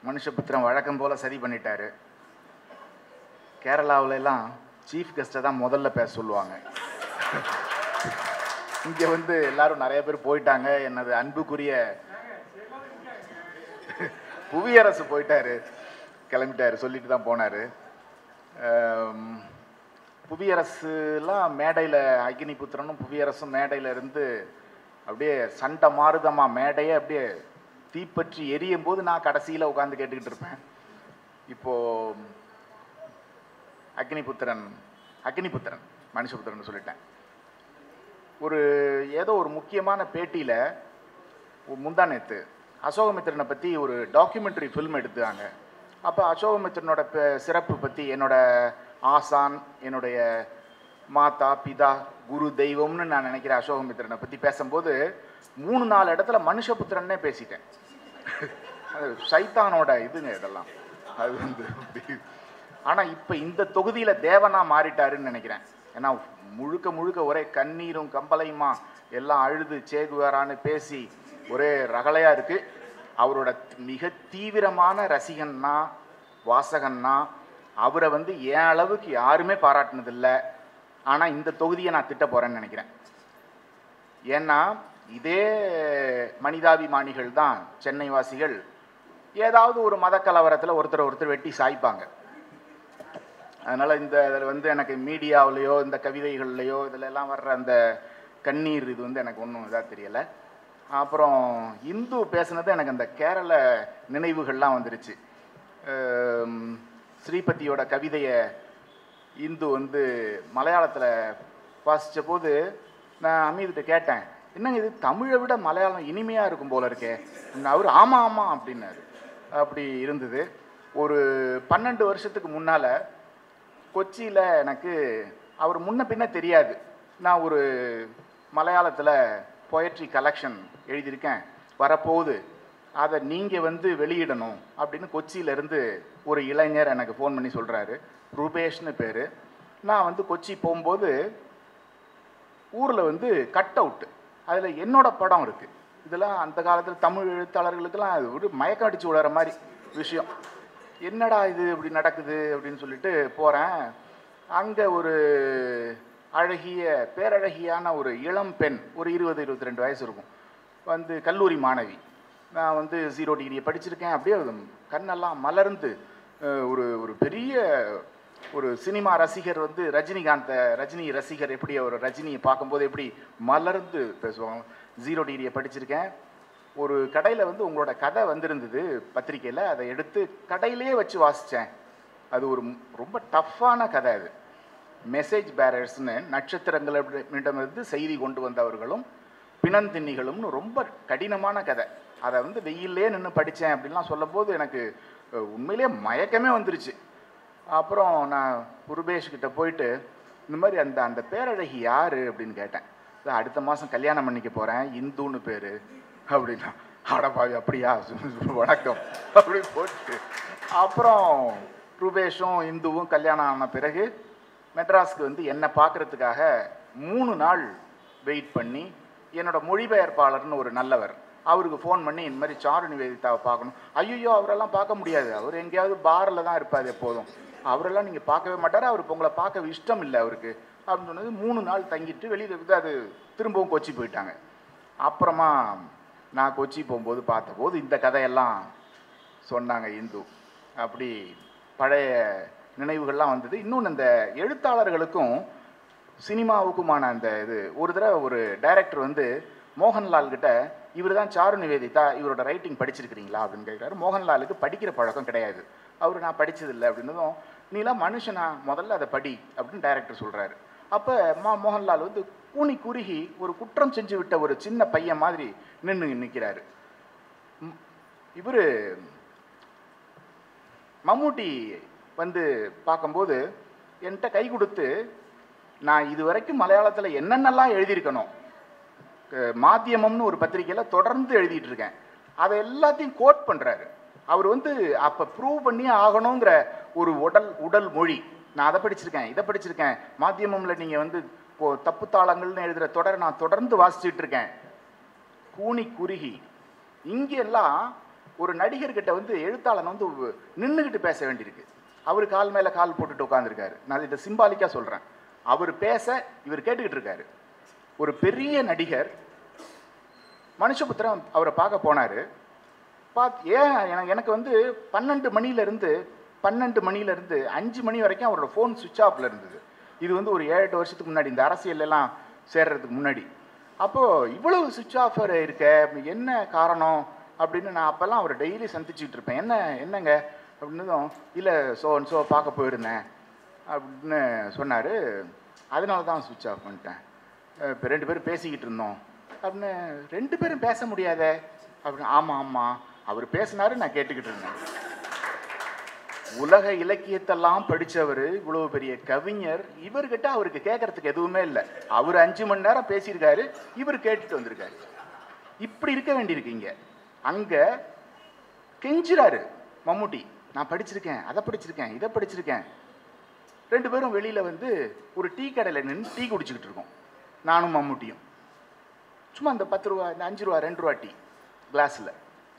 மனுஷபுத்திரன் வழக்கம் போல் சரி பண்ணிட்டாரு. கேரளாவிலலாம் சீஃப் கெஸ்ட்டை தான் முதல்ல பேச சொல்லுவாங்க. இங்கே வந்து எல்லாரும் நிறைய பேர் போயிட்டாங்க. என்னது அன்புக்குரிய புவியரசு போயிட்டாரு, கிளம்பிட்டாரு, சொல்லிட்டு தான் போனார். புவியரசுலாம் மேடையில், அக்னிபுத்திரனும் புவியரசும் மேடையில் இருந்து அப்படியே சண்டை மாறுதமா, மேடையே அப்படியே தீப்பற்றி எரியும் போது நான் கடைசியில் உட்காந்து கேட்டுக்கிட்டு இருப்பேன். இப்போது அக்னிபுத்திரன் மனுஷபுத்திரன் சொல்லிட்டேன். ஏதோ ஒரு முக்கியமான பேட்டியில் முந்தானேத்து அசோகமித்திரனை பற்றி ஒரு டாக்குமெண்ட்ரி ஃபில்ம் எடுத்தாங்க. அப்போ அசோகமித்திரனோட சிறப்பு பற்றி என்னோட ஆசான், என்னுடைய மாதா பிதா குரு தெய்வம்னு நான் நினைக்கிற அசோகமித்திரனை பற்றி பேசும்போது 3-4 இடத்துல மனுஷபுத்திரன்னே பேசிட்டேன். அது சைத்தானோட இதுங்க இதெல்லாம். அது வந்து ஆனால் இப்போ இந்த தொகுதியில் தேவனா மாறிட்டாருன்னு நினைக்கிறேன். ஏன்னா முழுக்க ஒரே கண்ணீரும் கம்பளையுமா எல்லாம் அழுது சேகுவாரான்னு பேசி ஒரே ரகலையாக இருக்குது. அவரோட மிக தீவிரமான ரசிகன்னா வாசகன்னா அவரை வந்து என் அளவுக்கு யாருமே பாராட்டினதில்லை. ஆனால் இந்த தொகுதியை நான் திட்ட போகிறேன்னு நினைக்கிறேன். ஏன்னா இதே மனிதாபிமானிகள் தான் சென்னை வாசிகள் ஏதாவது ஒரு மத கலவரத்தில் ஒருத்தர் வெட்டி சாய்ப்பாங்க. அதனால் இந்த இதில் வந்து எனக்கு மீடியாவிலையோ இந்த கவிதைகள்லையோ இதிலெல்லாம் வர்ற அந்த கண்ணீர் இது வந்து எனக்கு ஒன்றும் இதாக தெரியலை. அப்புறம் இந்து பேசுனது எனக்கு அந்த கேரள நினைவுகள்லாம் வந்துருச்சு. ஸ்ரீபதியோட கவிதையை இந்து வந்து மலையாளத்தில் வாசித்த போது நான் அமீதுகிட்ட கேட்டேன், என்னங்க இது தமிழை விட மலையாளம் இனிமையாக இருக்கும் போல இருக்கே. அவர் ஆமாம் அப்படின்னாரு. அப்படி இருந்தது. ஒரு 12 வருஷத்துக்கு முன்னால் கொச்சியில் எனக்கு அவர் முன்ன பின்ன தெரியாது. நான் ஒரு மலையாளத்தில் பொயட்ரி கலெக்ஷன் எழுதியிருக்கேன், வரப்போகுது, அதை நீங்கள் வந்து வெளியிடணும் அப்படின்னு கொச்சியிலேருந்து ஒரு இளைஞர் எனக்கு ஃபோன் பண்ணி சொல்கிறாரு. ரூபேஷ்னு பேர். நான் வந்து கொச்சி போகும்போது ஊரில் வந்து கட் அவுட்டு, அதில் என்னோட படம் இருக்குது. இதெல்லாம் அந்த காலத்தில் தமிழ் எழுத்தாளர்களுக்கெல்லாம் அது ஒரு மயக்கம் அடித்து விடுற மாதிரி விஷயம். என்னடா இது இப்படி நடக்குது அப்படின்னு சொல்லிட்டு போகிறேன். அங்கே ஒரு பேரழகியான ஒரு இளம் பெண், ஒரு 20-22 வயசு இருக்கும், வந்து கல்லூரி மாணவி. நான் வந்து 0 டிகிரியை படிச்சிருக்கேன். அப்படியே கண்ணெல்லாம் மலர்ந்து ஒரு பெரிய ஒரு சினிமா ரசிகர் வந்து ரஜினி ரசிகர் எப்படி ஒரு ரஜினியை பார்க்கும்போது எப்படி மலர்ந்து பேசுவாங்க. 0 டிகிரியை படிச்சிருக்கேன். ஒரு கடையில் வந்து உங்களோட கதை வந்திருந்தது பத்திரிக்கையில், அதை எடுத்து கடையிலேயே வச்சு வாசித்தேன். அது ஒரு ரொம்ப டஃப்பான கதை. அது மெசேஜ் பேரர்ஸ்னு, நட்சத்திரங்களிடமிருந்து செய்தி கொண்டு வந்தவர்களும் பிணந்தின்னிகளும்னு ரொம்ப கடினமான கதை. அதை வந்து வெயிலே நின்று படித்தேன் அப்படின்லாம் சொல்லும்போது எனக்கு உண்மையிலே மயக்கமே வந்துருச்சு. அப்புறம் நான் குருபேஷ்கிட்ட போயிட்டு இந்த மாதிரி அந்த பேரழகி யார் அப்படின்னு கேட்டேன். அடுத்த மாதம் கல்யாணம் பண்ணிக்க போகிறேன், இந்துன்னு பேர் அப்படின்னா. ஆடப்பாவி அப்படியா, வணக்கம் அப்படி போட்டு அப்புறம் ரூபேஷும் இந்துவும் கல்யாணம் ஆன பிறகு மெட்ராஸ்க்கு வந்து என்னை பார்க்குறதுக்காக 3 நாள் வெயிட் பண்ணி என்னோட மொழிபெயர்ப்பாளர்னு ஒரு நல்லவர், அவருக்கு ஃபோன் பண்ணி இந்த மாதிரி சாரு நிவேதிதாவை பார்க்கணும். ஐயோ அவரெல்லாம் பார்க்க முடியாது, அவர் எங்கேயாவது பாரில் தான் இருப்பார் எப்போதும், அவரெல்லாம் நீங்கள் பார்க்கவே மாட்டார், அவருக்கு உங்களை பார்க்க இஷ்டம் இல்லை அவருக்கு அப்படின்னு சொன்னது. 3 நாள் தங்கிட்டு வெளியில் இருந்து அது திரும்பவும் கொச்சி போயிட்டாங்க. அப்புறமா நான் கொச்சி போகும்போது பார்த்தபோது இந்த கதையெல்லாம் சொன்னாங்க இந்து. அப்படி பழைய நினைவுகள்லாம் வந்தது. இன்னொன்று, இந்த எழுத்தாளர்களுக்கும் சினிமாவுக்குமான அந்த இது, ஒரு தடவை ஒரு டைரக்டர் வந்து மோகன்லால் கிட்ட இவர் தான் சாரு நிவேதிதா, இவரோட ரைட்டிங் படிச்சிருக்கிறீங்களா அப்படின்னு கேட்குறாரு. மோகன்லாலுக்கு படிக்கிற பழக்கம் கிடையாது. அவர் நான் படித்ததில்லை அப்படின்னதும், நீலாம் மனுஷனா, முதல்ல அதை படி அப்படின்னு டைரக்டர் சொல்கிறாரு. அப்போ மோகன்லால் வந்து கூனி குறுகி ஒரு குற்றம் செஞ்சு விட்ட ஒரு சின்ன பையன் மாதிரி நிற்கிறாரு. இவர் மம்முட்டி வந்து பார்க்கும்போது என்கிட்ட கை கொடுத்து, நான் இது வரைக்கும் மலையாளத்தில் என்னென்னலாம் எழுதியிருக்கணும், மாத்தியமம்னு ஒரு பத்திரிக்கையில் தொடர்ந்து எழுதிட்டு இருக்கேன், அதை எல்லாத்தையும் கோட் பண்ணுறாரு. அவர் வந்து அப்போ ப்ரூவ் பண்ணியே ஆகணுங்கிற ஒரு உடல் மொழி. நான் அதை படிச்சிருக்கேன், இதை படிச்சிருக்கேன், மாத்தியமம்ல நீங்கள் வந்து தப்பு தாளங்கள்னு எழுதுகிற தொடர் நான் தொடர்ந்து வாசிச்சுட்டு இருக்கேன். கூனி குறுகி இங்கெல்லாம் ஒரு நடிகர்கிட்ட வந்து எழுத்தாளன் வந்து நின்றுக்கிட்டு பேச வேண்டியிருக்கு. அவர் கால் மேலே கால் போட்டுட்டு உட்காந்துருக்காரு. நான் இதை சிம்பாலிக்காக சொல்கிறேன். அவர் பேச இவர் கேட்டுக்கிட்டு இருக்காரு. ஒரு பெரிய நடிகர் மனுஷபுத்திரன் அவரை பார்க்க போனார். எனக்கு வந்து 12 மணிலேருந்து 5 மணி வரைக்கும் அவரோட ஃபோன் சுவிட்ச் ஆஃபில் இருந்தது. இது வந்து ஒரு 7-8 வருஷத்துக்கு முன்னாடி, இந்த அரசியலெல்லாம் சேர்றதுக்கு முன்னாடி. அப்போது இவ்வளவு சுவிட்ச் ஆஃபர் இருக்க, என்ன காரணம் அப்படின்னு நான் அப்போல்லாம் அவரை டெய்லி சந்திச்சுக்கிட்டு இருப்பேன். என்னங்க அப்படின்னதும், இல்லை ஸோ பார்க்க போயிருந்தேன் அப்படின்னு சொன்னார். அதனால தான் சுவிட்ச் ஆஃப் பண்ணிட்டேன். இப்போ 2 பேரும் பேசிக்கிட்டு இருந்தோம் அப்படின்னு. 2 பேரும் பேச முடியாத அப்படின்னு. ஆமாம் அவர் பேசினாரு, நான் கேட்டுக்கிட்டு இருந்தேன். உலக இலக்கியத்தெல்லாம் படித்தவர், இவ்வளவு பெரிய கவிஞர், இவர்கிட்ட அவருக்கு கேட்கறதுக்கு எதுவுமே இல்லை. அவர் 5 மணி நேரம் பேசியிருக்காரு, இவர் கேட்டுட்டு வந்திருக்காரு. இப்படி இருக்க வேண்டியிருக்கீங்க. அங்கே கெஞ்சுறாரு மம்முட்டி, நான் படிச்சிருக்கேன், அதை படிச்சிருக்கேன், இதை படிச்சிருக்கேன். 2 பேரும் வெளியில் வந்து ஒரு டீ கடையில் நின்று டீ குடிச்சிக்கிட்டு இருக்கோம், நானும் மம்முட்டியும். சும்மா இந்த 10 ரூபா, இந்த 5 ரூபா 2 ரூபா டீ கிளாஸில்.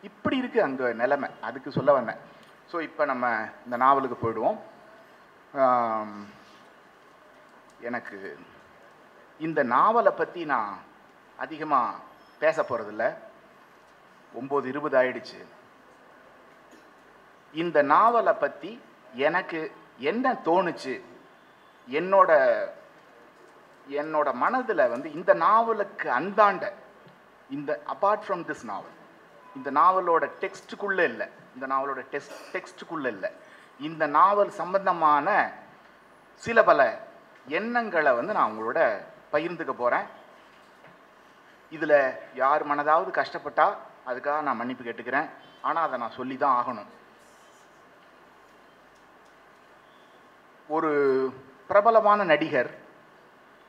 இப்படி இருக்குது அங்கே நிலைமை. அதுக்கு சொல்ல வந்தேன். ஸோ இப்போ நம்ம இந்த நாவலுக்கு போயிடுவோம். எனக்கு இந்த நாவலை பற்றி நான் அதிகமாக பேச போகிறதில்ல. 9:20 ஆயிடுச்சு. இந்த நாவலை பற்றி எனக்கு என்ன தோணுச்சு, என்னோட மனதில் வந்து இந்த நாவலுக்கு அந்தாண்ட, இந்த அப்பார்ட் ஃப்ரம் திஸ் நாவல், இந்த நாவலோட டெக்ஸ்ட்டுக்குள்ளே இல்லை, இந்த நாவல் சம்பந்தமான சில பல எண்ணங்களை வந்து நான் உங்களோட பகிர்ந்துக்க போகிறேன். இதில் யார் மனதாவது கஷ்டப்பட்டா அதுக்காக நான் மன்னிப்பு கேட்டுக்கிறேன். ஆனால் அதை நான் சொல்லி தான் ஆகணும். ஒரு பிரபலமான நடிகர்,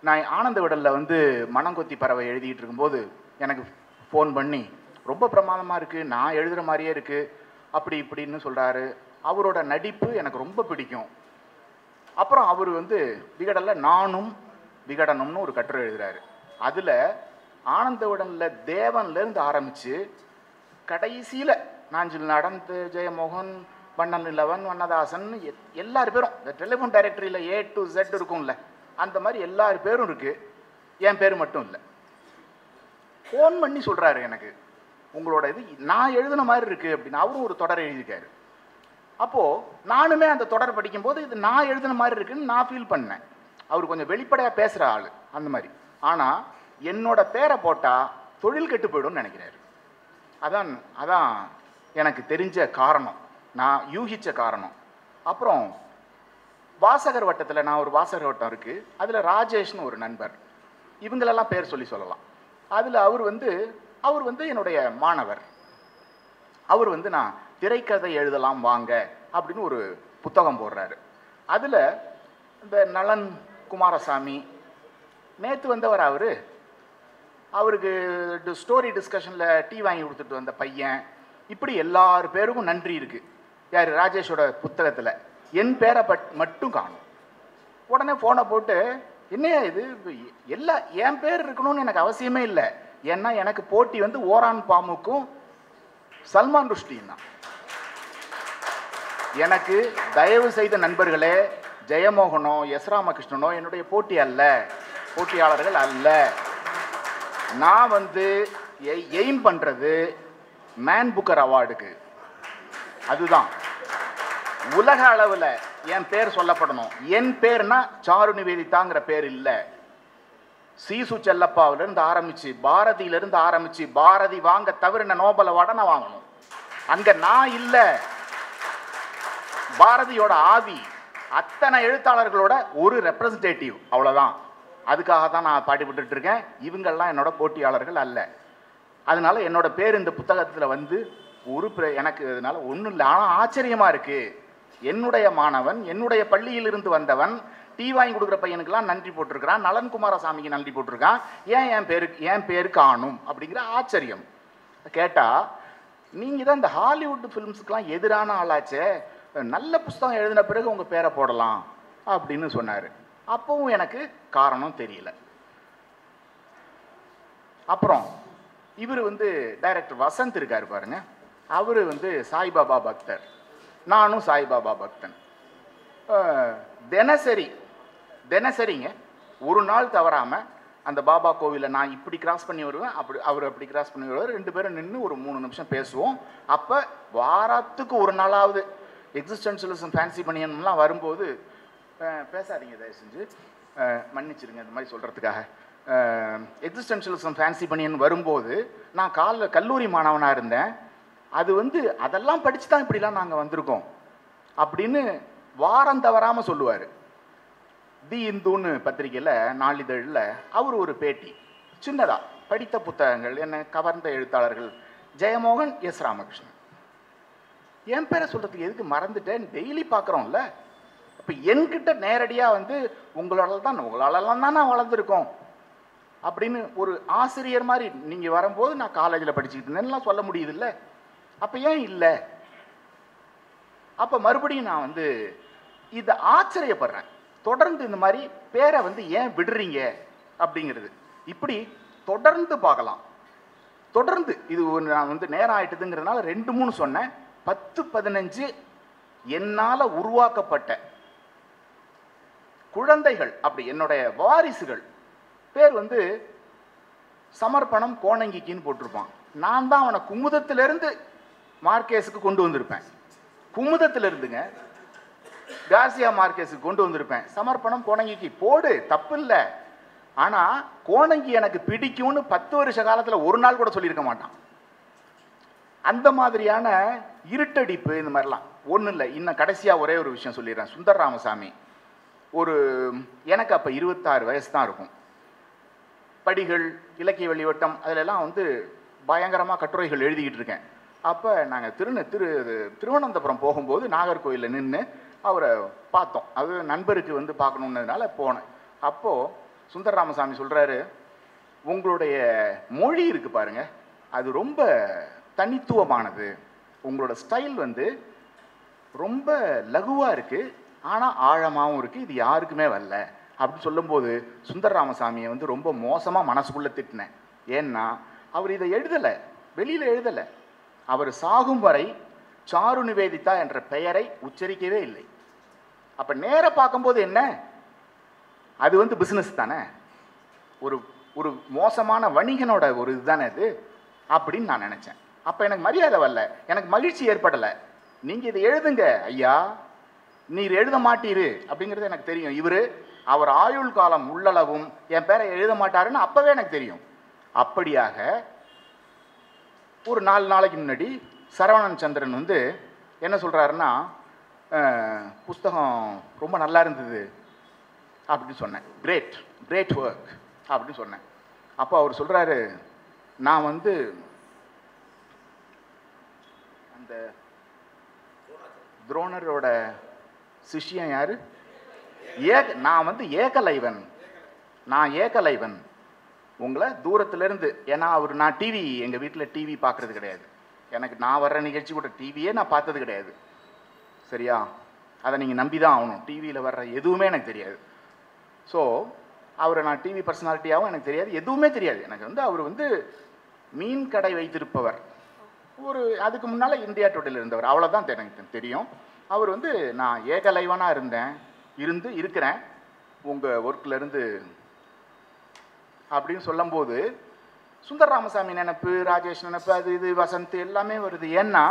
நான் ஆனந்த விடலில் வந்து மனங்கொத்தி பறவை எழுதிக்கிட்டு இருக்கும்போது எனக்கு ஃபோன் பண்ணி, ரொம்ப பிரமாதமாக இருக்குது, நான் எழுதுகிற மாதிரியே இருக்குது, அப்படி இப்படின்னு சொல்கிறாரு. அவரோட நடிப்பு எனக்கு ரொம்ப பிடிக்கும். அப்புறம் அவர் வந்து விகடனில் நானும் விகடனும்னு ஒரு கட்டுரை எழுதுகிறாரு. அதில் ஆனந்த விடனில் தேவன்லேருந்து ஆரம்பித்து கடைசியில் நாஞ்சில் நடந்து, ஜெயமோகன், வண்ணன் இலவன், வண்ணதாசன், எல்லார் பேரும், இந்த டெலிஃபோன் டைரக்டரியில் A to Z இருக்கும்ல, அந்த மாதிரி எல்லார் பேரும் இருக்குது. என் பேர் மட்டும் இல்லை. ஃபோன் பண்ணி சொல்கிறாரு எனக்கு, உங்களோட இது நான் எழுதின மாதிரி இருக்குது அப்படின்னு. அவரும் ஒரு தொடர் எழுதியிருக்காரு. அப்போது நானுமே அந்த தொடர் படிக்கும்போது இது நான் எழுதின மாதிரி இருக்குன்னு நான் ஃபீல் பண்ணேன். அவர் கொஞ்சம் வெளிப்படையாக பேசுகிற ஆள் அந்த மாதிரி. ஆனால் என்னோட பேரை போட்டால் தொழில் கெட்டு போய்டும்னு நினைக்கிறாரு. அதான் எனக்கு தெரிஞ்ச காரணம், நான் யூகித்த காரணம். அப்புறம் வாசகர் வட்டத்தில், நான் ஒரு வாசகர் வட்டம் இருக்குது, அதில் ராஜேஷ்னு ஒரு நண்பர், இவங்களெல்லாம் பேர் சொல்லலாம். அதில் அவர் வந்து என்னுடைய மாணவர். அவர் வந்து நான் திரைக்கதை எழுதலாம் வாங்க அப்படின்னு ஒரு புத்தகம் போடுறாரு. அதில் இந்த நலன் குமாரசாமி, நேற்று வந்தவர், அவருக்கு ஸ்டோரி டிஸ்கஷனில் டீ வாங்கி கொடுத்துட்டு வந்த பையன், இப்படி எல்லார் பேருக்கும் நன்றி இருக்குது. யார்? ராஜேஷோட புத்தகத்தில். என் பேரை மட்டும் காணும். உடனே ஃபோனை போட்டு, என்னையா இது, என் பேர் இருக்கணும்னு எனக்கு அவசியமே இல்லை, ஏன்னா எனக்கு போட்டி வந்து ஓரான் பாமுக்கும் சல்மான் ருஷ்டியும் தான். எனக்கு தயவு செய்த நண்பர்களே, ஜெயமோகனோ எஸ் ராமகிருஷ்ணனோ என்னுடைய போட்டியாளர்கள் அல்ல. நான் வந்து எய்ம் பண்ணுறது மேன் புக்கர் அவார்டுக்கு. அதுதான் உலக அளவில் என் பேர் சொல்லப்படணும். என் பேர்னா சாரு நிவேதிதாங்கிற பேர் இல்லை. சீசு செல்லப்பாவிலிருந்து ஆரம்பிச்சு, பாரதியிலிருந்து ஆரம்பிச்சு, பாரதி வாங்க தவிர நோபல் அவார்டை நான் வாங்கணும். அங்கே நான் இல்லை, பாரதியோட ஆவி, அத்தனை எழுத்தாளர்களோட ஒரு ரெப்ரசன்டேட்டிவ், அவ்வளோதான். அதுக்காக தான் நான் பாடுபட்டு இருக்கேன். இவங்கெல்லாம் என்னோட போட்டியாளர்கள் அல்ல. அதனால என்னோட பேர் இந்த புத்தகத்தில் வந்து எனக்கு அதனால ஒன்றும் இல்லை. ஆனால் ஆச்சரியமாக இருக்குது, என்னுடைய மாணவன், என்னுடைய பள்ளியிலிருந்து வந்தவன், டீ வாங்கி கொடுக்குற பையனுக்கெல்லாம் நன்றி போட்டிருக்கிறான், நலன் குமாரசாமிக்கு நன்றி போட்டிருக்கான், ஏன் என் பேரு காணும் அப்படிங்கிற ஆச்சரியம். கேட்டால், நீங்கள் தான் இந்த ஹாலிவுட் ஃபிலிம்ஸுக்கெலாம் எதிரான ஆளாச்சே, நல்ல புஸ்தகம் எழுதின பிறகு உங்கள் பேரை போடலாம் அப்படின்னு சொன்னார். அப்பவும் எனக்கு காரணம் தெரியல. அப்புறம் இவர் வந்து டைரக்டர் வசந்த் இருக்கார் பாருங்க, அவர் வந்து சாய்பாபா பக்தர், நானும் சாய்பாபா பக்தன். தினசரிங்க ஒரு நாள் தவறாமல் அந்த பாபா கோவிலை நான் இப்படி கிராஸ் பண்ணி வருவேன், அவர் அப்படி கிராஸ் பண்ணி வருவார். 2 பேரும் நின்று ஒரு 3 நிமிஷம் பேசுவோம். அப்போ வாரத்துக்கு ஒரு நாளாவது எக்ஸிஸ்டென்ஷியலிசம் ஃபேன்சி பனியன்லாம் வரும்போது, பேசாதீங்க தயவு செஞ்சு, மன்னிச்சிருங்க இந்த மாதிரி சொல்கிறதுக்காக. எக்ஸிஸ்டென்ஷியலிசம் ஃபேன்சி பனியன் வரும்போது நான் கல்லூரி மாணவனாக இருந்தேன். அது வந்து அதெல்லாம் படித்து தான் இப்படிலாம் நாங்கள் வந்திருக்கோம் அப்படின்னு வாரம் தவறாமல் சொல்லுவார். தி இந்துன்னு பத்திரிகையில், நாளிதழில் அவர் ஒரு பேட்டி, சின்னதாக படித்த புத்தகங்கள், என்ன கவர்ந்த எழுத்தாளர்கள், ஜெயமோகன், எஸ் ராமகிருஷ்ணன். என் பேரை சொல்கிறதுக்கு எதுக்கு மறந்துட்டேன், டெய்லி பார்க்குறோம்ல. அப்போ என்கிட்ட நேரடியாக வந்து உங்களாலலாம் தான் நான் வளர்ந்துருக்கோம் அப்படின்னு ஒரு ஆசிரியர் மாதிரி நீங்கள் வரும்போது நான் காலேஜில் படிச்சுக்கிட்டு இருந்தேன்லாம் சொல்ல முடியுதுல்ல. அப்போ ஏன் இல்லை? அப்போ மறுபடியும் நான் வந்து இதை ஆச்சரியப்படுறேன். தொடர்ந்து இந்த மாதிரி பேரை வந்து ஏன் விடுறீங்க அப்படிங்கிறது. இப்படி தொடர்ந்து பார்க்கலாம். தொடர்ந்து இது நான் வந்து நேரம் ஆயிட்டுதுங்கிறதுனால 2-3 சொன்னேன். 10-15 என்னால் உருவாக்கப்பட்ட குழந்தைகள், அப்படி என்னுடைய வாரிசுகள் பேர் வந்து சமர்ப்பணம் கோணங்கிக்குன்னு போட்டிருப்பான். நான் தான் அவனை குமுதத்திலிருந்து மார்க்கேஸுக்கு கொண்டு வந்திருப்பேன். குமுதத்திலிருந்துங்க கார்சியா மார்க்கேஸுக்கு கொண்டு வந்திருப்பேன். சமர்ப்பணம் கோணங்கிக்கு போடு, தப்பு இல்லை. ஆனால் கோணங்கி எனக்கு பிடிக்கும்னு 10 வருஷ காலத்தில் ஒரு நாள் கூட சொல்லியிருக்க மாட்டான். அந்த மாதிரியான இருட்டடிப்பு இந்த மாதிரிலாம் ஒன்றும் இல்லை. இன்னும் கடைசியாக ஒரே ஒரு விஷயம் சொல்லிடுறேன். சுந்தர் ராமசாமி, எனக்கு அப்போ 26 வயசு தான் இருக்கும். படிகள், இலக்கிய வெளிவட்டம் அதிலெல்லாம் வந்து பயங்கரமாக கட்டுரைகள் எழுதிக்கிட்டு இருக்கேன். அப்போ நாங்கள் திருவனந்தபுரம் போகும்போது நாகர்கோயிலில் நின்று அவரை பார்த்தோம். அது நண்பருக்கு வந்து பார்க்கணுன்னதுனால போனேன். அப்போது சுந்தர் ராமசாமி சொல்கிறாரு, உங்களுடைய மொழி இருக்குது பாருங்க, அது ரொம்ப தனித்துவமானது. உங்களோட ஸ்டைல் வந்து ரொம்ப லகுவாக இருக்குது, ஆனால் ஆழமாகவும் இருக்குது. இது யாருக்குமே வரல அப்படின்னு சொல்லும்போது சுந்தர் ராமசாமியை வந்து ரொம்ப மோசமாக மனசுக்குள்ளே திட்டினேன். ஏன்னா அவர் இதை எழுதலை, வெளியில் எழுதலை. அவர் சாகும் வரை சாரு நிவேதிதா என்ற பெயரை உச்சரிக்கவே இல்லை. அப்போ நேர பார்க்கும்போது என்ன, அது வந்து பிஸ்னஸ் தானே, ஒரு மோசமான வணிகனோட ஒரு இதுதானே அது அப்படின்னு நான் நினச்சேன். அப்போ எனக்கு மரியாதை வரல, எனக்கு மகிழ்ச்சி ஏற்படலை. நீங்கள் இதை எழுதுங்க ஐயா, நீர் எழுத மாட்டீரு அப்படிங்கிறது எனக்கு தெரியும். அவர் ஆயுள் காலம் உள்ளளவும் என் பேரை எழுத மாட்டாருன்னு அப்போவே எனக்கு தெரியும். அப்படியாக ஒரு 4 நாளைக்கு முன்னாடி சரவணன் சந்திரன் வந்து என்ன சொல்கிறாருன்னா, புஸ்தகம் ரொம்ப நல்லா இருந்தது அப்படின்னு சொன்னேன். கிரேட் ஒர்க் அப்படின்னு சொன்னேன். அப்போ அவர் சொல்கிறாரு, நான் வந்து அந்த துரோணரோட சிஷ்யன் யாரு, நான் வந்து ஏகலைவன், உங்களை தூரத்துலேருந்து, ஏன்னா நான் டிவி, எங்கள் வீட்டில் டிவி பார்க்குறது கிடையாது. நான் வர்ற நிகழ்ச்சி கூட டிவியே நான் பார்த்தது கிடையாது. சரியா, அதை நீங்கள் நம்பி தான் ஆகணும். டிவியில் வர்ற எதுவுமே எனக்கு தெரியாது. ஸோ அவரை நான் டிவி பர்சனாலிட்டியாகவும் எனக்கு தெரியாது, எதுவுமே தெரியாது. எனக்கு வந்து அவர் வந்து மீன் கடை வைத்திருப்பவர், அதுக்கு முன்னால் இந்தியா டுடேல இருந்தவர், அவ்வளோதான் எனக்கு தெரியும். அவர் வந்து நான் ஏகலைவனாக இருக்கிறேன் உங்கள் ஒர்க்லேருந்து அப்படின்னு சொல்லும்போது சுந்தர் ராமசாமி நினைப்பு, ராஜேஷ் நினைப்பு, அது இது வசந்த் எல்லாமே வருது. ஏன்னா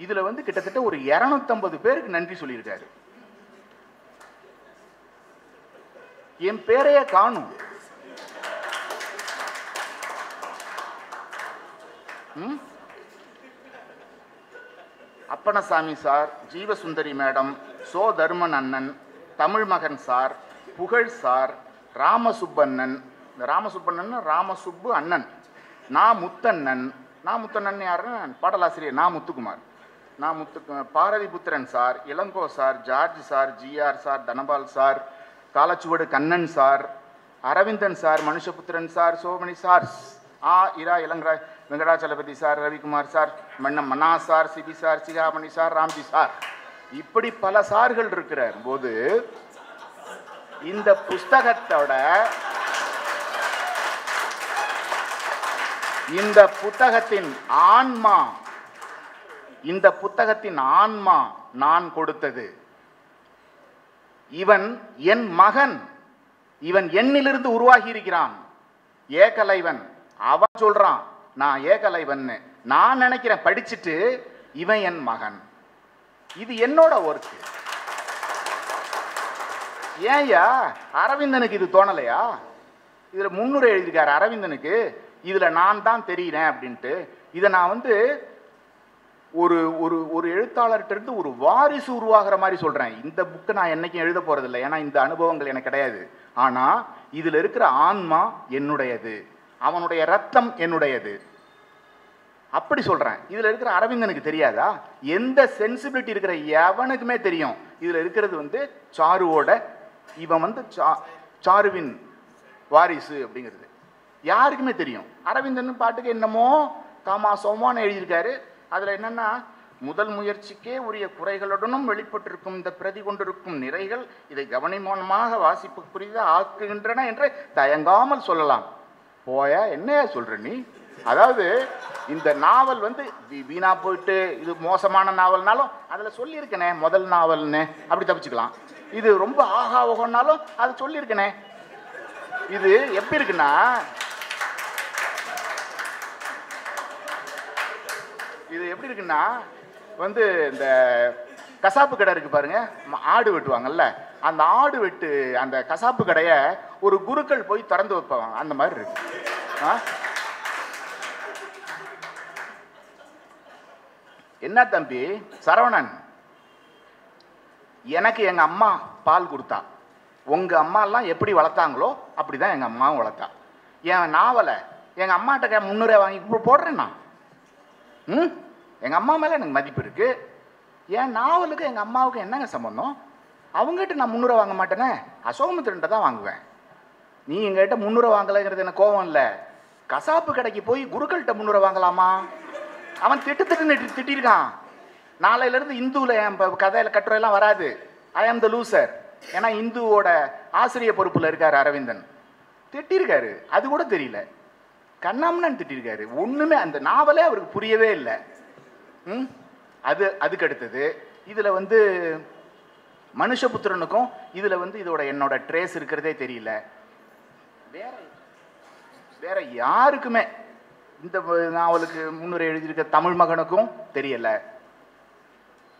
இதில் வந்து கிட்டத்தட்ட ஒரு 250 பேருக்கு நன்றி சொல்லியிருக்காரு. என் பேரையே காணும். அப்பனசாமி சார், ஜீவசுந்தரி மேடம், சோ தர்மன் அண்ணன், தமிழ் மகன் சார், புகழ் சார், ராமசுப்பண்ணன், ராமசுப்பு அண்ணன், முத்தண்ணன் யாருன்னு பாடலாசிரியர் Muthukumar, Bharathiputhiran sir, Ilango sir, George sir, GR sir, Dhanapal sir, Kalachuvadu Kannan sir, Aravindan sir, Manushyaputhiran sir, Somani sir, Ira Ilangaraj, Venkatachalapathy sir, Ravikumar sir, Manna sir, Sibi sir, Sigamani sir, Ramji sir, இப்படி பல சார்கள் இருக்கிற போது இந்த புத்தகத்தின் ஆன்மா இந்த புத்தகத்தின் ஆன்மா நான் கொடுத்தது. இவன் என் மகன், இவன் என்னிலிருந்து உருவாகி இருக்கிறான். ஏகலைவன் அவன் சொல்றான் நான் ஏகலைவன். நான் நினைக்கிறேன் படிச்சுட்டு இவன் என் மகன். இது என்னோட ஒர்க்கு. ஏன்யா அரவிந்தனுக்கு இது தோணலையா? இதுல முன்னுரை எழுதியிருக்காரு அரவிந்தனுக்கு, இதுல நான் தான் தெரிகிறேன் அப்படின்ட்டு. இதை நான் வந்து ஒரு ஒரு ஒரு எழுத்தாளர்கிட்ட இருந்து ஒரு வாரிசு உருவாகிற மாதிரி சொல்றேன். இந்த புக்கை நான் என்னைக்கும் எழுத போறதில்லை, ஏன்னா இந்த அனுபவங்கள் எனக்கு கிடையாது. ஆனா இதுல இருக்கிற ஆன்மா என்னுடையது, அவனுடைய ரத்தம் என்னுடையது, அப்படி சொல்றேன். இதுல இருக்கிற அரவிந்தனுக்கு தெரியாதா? எந்த சென்சிபிலிட்டி இருக்கிற எவனுக்குமே தெரியும் இதுல இருக்கிறது வந்து சாருவோட, இவன் வந்து சாருவின் வாரிசு அப்படிங்கிறது யாருக்குமே தெரியும். அரவிந்தன் பாட்டுக்கு என்னமோ காமாசோமான்னு எழுதியிருக்காரு. அதுல என்னன்னா, முதல் முயற்சிக்கே உரிய குறைகளுடனும் வெளிப்பட்டிருக்கும் இந்த பிரதி கொண்டிருக்கும் நிறைகள் இதை கவனமாக வாசிப்பு புரித ஆக்குகின்றன என்று தயங்காமல் சொல்லலாம். போயா என்னையா சொல்ற நீ? அதாவது இந்த நாவல் வந்து வீணா போயிட்டு இது மோசமான நாவல்னாலும் அதுல சொல்லியிருக்கனே முதல் நாவல்னு, அப்படி தப்பிச்சுக்கலாம். இது ரொம்ப ஆகா ஓகோன்னாலும் அது சொல்லியிருக்கனே. இது எப்படி இருக்குன்னா, இது எப்படி இருக்குன்னா வந்து இந்த கசாப்பு கடை இருக்கு பாருங்க, ஆடு வெட்டுவாங்கல்ல, அந்த ஆடு வெட்டு அந்த கசாப்பு கடையை ஒரு குருக்கள் போய் திறந்து வைப்பாங்க, அந்த மாதிரி இருக்கு. என்ன தம்பி சரவணன், எனக்கு எங்க அம்மா பால் கொடுத்தா, உங்க அம்மா எல்லாம் எப்படி வளர்த்தாங்களோ அப்படிதான் எங்க அம்மாவும் வளர்த்தா. என் நாவலை எங்க அம்மாட்ட முன்னுரை வாங்கி போடுறேன்னா, எங்க அம்மா மேல எனக்கு மதிப்பு இருக்கு. என் நாவலுக்கு எங்க அம்மாவுக்கு என்னங்க சம்பந்தம்? அவங்ககிட்ட நான் முன்னுரை வாங்க மாட்டேனே, அசோகமித்திரன்ட்ட தான் வாங்குவேன். நீ எங்ககிட்ட முன்னுரை வாங்கலைங்கிறது எனக்கு கோபம் இல்லை. கசாப்பு கடைக்கு போய் குருக்கள்கிட்ட முன்னுரை வாங்கலாமா? அவன் திட்டிருக்கான். நாளையில இருந்து இந்துல என் கதையில கட்டுரையெல்லாம் வராது. ஐ ஆம் த லூசர். ஏன்னா இந்துவோட ஆசிரியர் பொறுப்புல இருக்காரு அரவிந்தன். திட்டிருக்காரு, அது கூட தெரியல. கண்ணாமண்ணன் திட்டிருக்காரு. ஒண்ணுமே அந்த நாவலே அவருக்கு புரியவே இல்லை. அதுக்கு அடுத்தது இதுல வந்து மனுஷபுத்திரனுக்கும் இதுல வந்து இதோட என்னோட ட்ரேஸ் இருக்கிறதே தெரியல. வேற யாருக்குமே இந்த நாவலுக்கு முன்னுரை எழுதியிருக்க தமிழ் மகனுக்கும் தெரியல.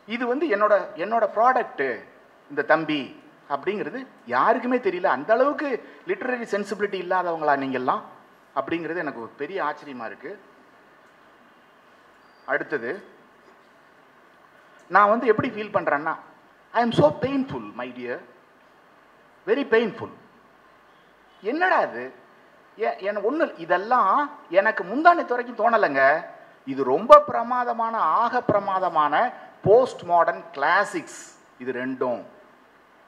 இது வந்து என்னோட ப்ராடக்ட் இந்த தம்பி அப்படிங்கிறது யாருக்குமே தெரியல. அந்த அளவுக்கு லிட்டரரி சென்சிபிலிட்டி இல்லாதவங்களா நீங்கெல்லாம் அப்படிங்கிறது எனக்கு ஒரு பெரிய ஆச்சரியமா இருக்கு. அடுத்தது நான் வந்து எப்படி ஃபீல் பண்றேன்னா, I am so painful my dear, very painful. என்னடா அது எனக்கு ஒண்ணு, இதெல்லாம் எனக்கு முந்தானத்து வரைக்கும் தோணலைங்க. இது ரொம்ப பிரமாதமான, ஆக பிரமாதமான போஸ்ட் மாடர்ன் கிளாசிக்ஸ்.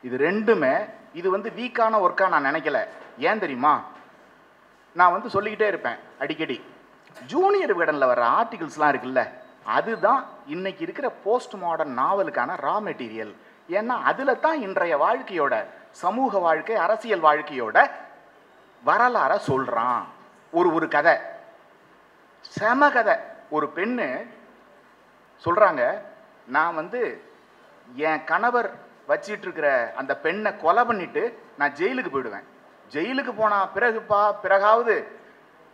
இது ரெண்டுமே இது வந்து வீக்கான ஒர்க்கா நான் நினைக்கல. ஏன் தெரியுமா? நான் வந்து சொல்லிக்கிட்டே இருப்பேன் அடிக்கடி, ஜூனியர் விகடனில் வர ஆர்டிகிள்ஸ்லாம் இருக்குல்ல, அதுதான் இன்னைக்கு இருக்கிற போஸ்ட் மாடர்ன் நாவலுக்கான ரா மெட்டீரியல். ஏன்னா அதுல தான் இன்றைய வாழ்க்கையோட, சமூக வாழ்க்கை, அரசியல் வாழ்க்கையோட வரலாற சொல்றான். ஒரு கதை, செம கதை. ஒரு பெண்ணு சொல்றாங்க, நான் வந்து என் கணவர் வச்சிட்டு இருக்கிற அந்த பெண்ணை கொலை பண்ணிட்டு நான் ஜெயிலுக்கு போயிடுவேன். ஜெயிலுக்கு போனா பிறகாவது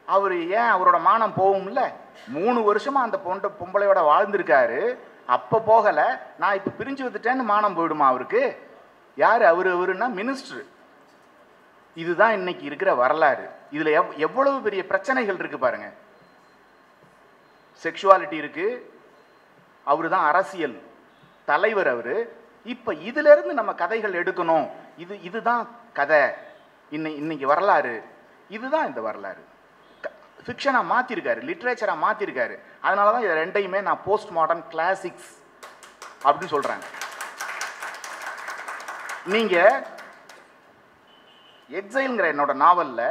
அவரு ஏன் அவரோட மானம் போகும்ல? 3 வருஷமா அந்த பொம்பளையோட வாழ்ந்திருக்காரு, அப்ப போகல, நான் இப்ப பிரிஞ்சு வந்துட்டேன்னு மானம் போயிடுமா அவருக்கு? யாரு அவருன்னா மினிஸ்டர். இதுதான் இன்னைக்கு இருக்கிற வரலாறு. இதுல எவ்வளவு பெரிய பிரச்சனைகள் இருக்கு பாருங்க. செக்ஷுவாலிட்டி இருக்கு, அவரு தான் அரசியல் தலைவர் அவரு. இப்ப இதுல இருந்து நம்ம கதைகள் எடுக்கணும். இதுதான் கதை, இன்னைக்கு வரலாறு, இதுதான் இந்த வரலாறு. ஃபிக்ஷனா மாத்திருக்காரு, லிட்ரேச்சரா மாத்திருக்காரு. அதனாலதான் இது ரெண்டையுமே நான் போஸ்ட் மாடர்ன் கிளாசிக்ஸ் அப்படின்னு சொல்றேன். நீங்க எக்ஸைல்ங்கிற என்னோட நாவல்ல